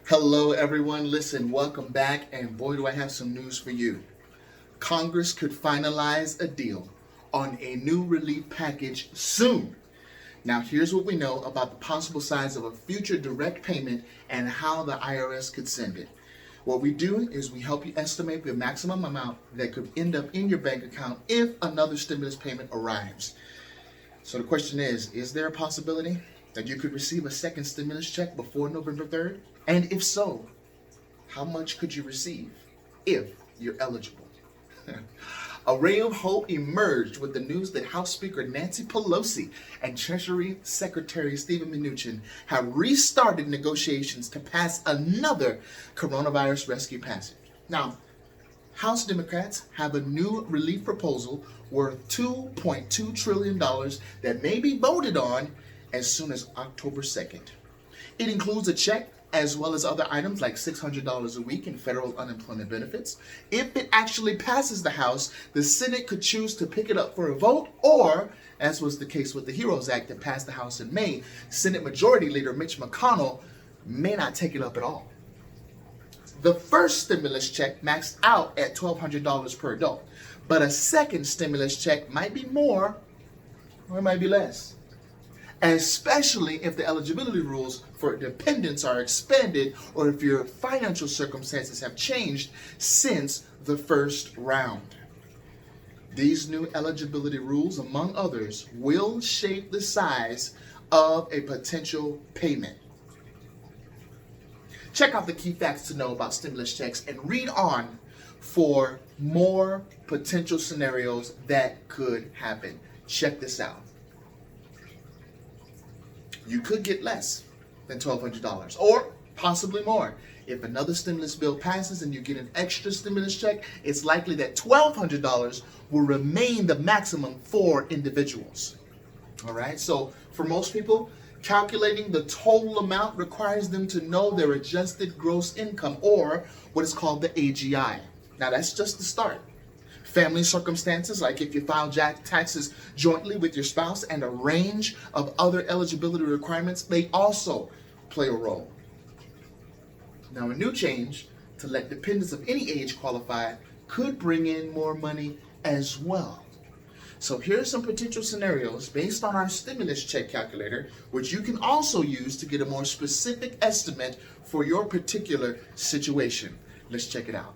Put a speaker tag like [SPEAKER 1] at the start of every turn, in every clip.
[SPEAKER 1] Hello, everyone. Listen, welcome back, and boy, do I have some news for you. Congress could finalize a deal on a new relief package soon. Now, here's what we know about the possible size of a future direct payment and how the IRS could send it. What we do is we help you estimate the maximum amount that could end up in your bank account if another stimulus payment arrives. So the question is there a possibility that you could receive a second stimulus check before November 3rd? And if so, how much could you receive if you're eligible? A ray of hope emerged with the news that House Speaker Nancy Pelosi and Treasury Secretary Steven Mnuchin have restarted negotiations to pass another coronavirus rescue package. Now, House Democrats have a new relief proposal worth $2.2 trillion that may be voted on as soon as October 2nd. It includes a check as well as other items like $600 a week in federal unemployment benefits. If it actually passes the House, the Senate could choose to pick it up for a vote, or, as was the case with the HEROES Act that passed the House in May, Senate Majority Leader Mitch McConnell may not take it up at all. The first stimulus check maxed out at $1,200 per adult, but a second stimulus check might be more or it might be less, especially if the eligibility rules for dependents are expanded or if your financial circumstances have changed since the first round. These new eligibility rules, among others, will shape the size of a potential payment. Check out the key facts to know about stimulus checks and read on for more potential scenarios that could happen. Check this out. You could get less than $1,200 or possibly more. If another stimulus bill passes and you get an extra stimulus check, it's likely that $1,200 will remain the maximum for individuals. All right, so for most people, calculating the total amount requires them to know their adjusted gross income, or what is called the AGI. Now, that's just the start. Family circumstances, like if you file taxes jointly with your spouse, and a range of other eligibility requirements, they also play a role. Now, a new change to let dependents of any age qualify could bring in more money as well. So here's some potential scenarios based on our stimulus check calculator, which you can also use to get a more specific estimate for your particular situation. Let's check it out.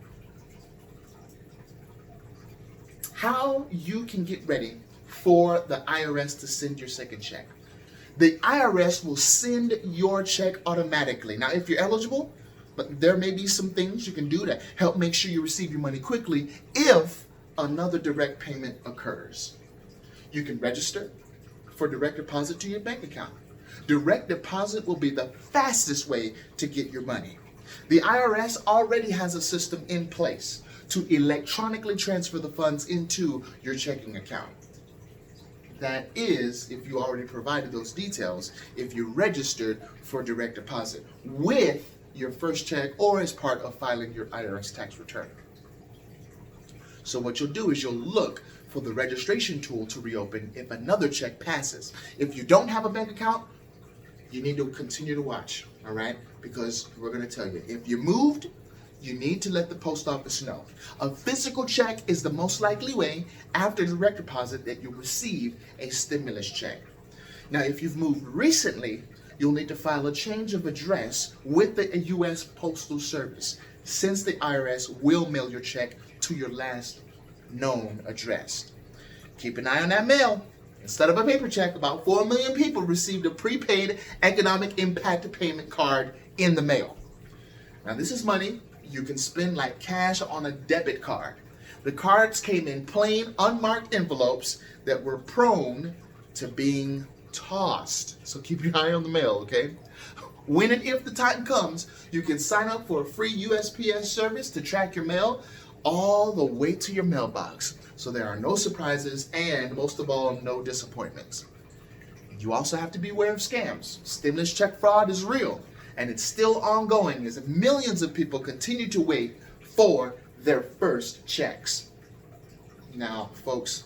[SPEAKER 1] How you can get ready for the IRS to send your second check. The IRS will send your check automatically. Now, if you're eligible, but there may be some things you can do to help make sure you receive your money quickly if another direct payment occurs. You can register for direct deposit to your bank account. Direct deposit will be the fastest way to get your money. The IRS already has a system in place to electronically transfer the funds into your checking account. That is, if you already provided those details, if you registered for direct deposit with your first check or as part of filing your IRS tax return. So what you'll do is you'll look for the registration tool to reopen if another check passes. If you don't have a bank account, you need to continue to watch, all right? Because we're gonna tell you, if you moved, you need to let the post office know. A physical check is the most likely way after direct deposit that you'll receive a stimulus check. Now, if you've moved recently, you'll need to file a change of address with the U.S. Postal Service, since the IRS will mail your check to your last known address. Keep an eye on that mail. Instead of a paper check, about 4 million people received a prepaid economic impact payment card in the mail. Now, this is money you can spend like cash on a debit card. The cards came in plain, unmarked envelopes that were prone to being tossed. So keep your eye on the mail, okay? When and if the time comes, you can sign up for a free USPS service to track your mail all the way to your mailbox. So there are no surprises and, most of all, no disappointments. You also have to be aware of scams. Stimulus check fraud is real, and it's still ongoing as millions of people continue to wait for their first checks. Now, folks,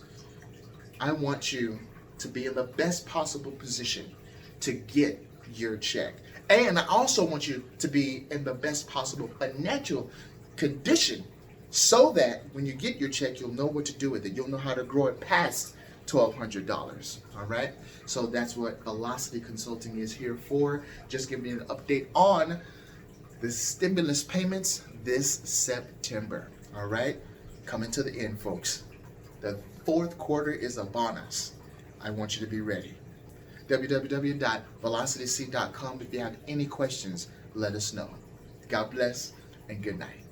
[SPEAKER 1] I want you to be in the best possible position to get your check. And I also want you to be in the best possible financial condition so that when you get your check, you'll know what to do with it. You'll know how to grow it past $1,200. All right. So that's what Velocity Consulting is here for. Just giving you an update on the stimulus payments this September. All right. Coming to the end, folks. The fourth quarter is upon us. I want you to be ready. www.velocityc.com. If you have any questions, let us know. God bless and good night.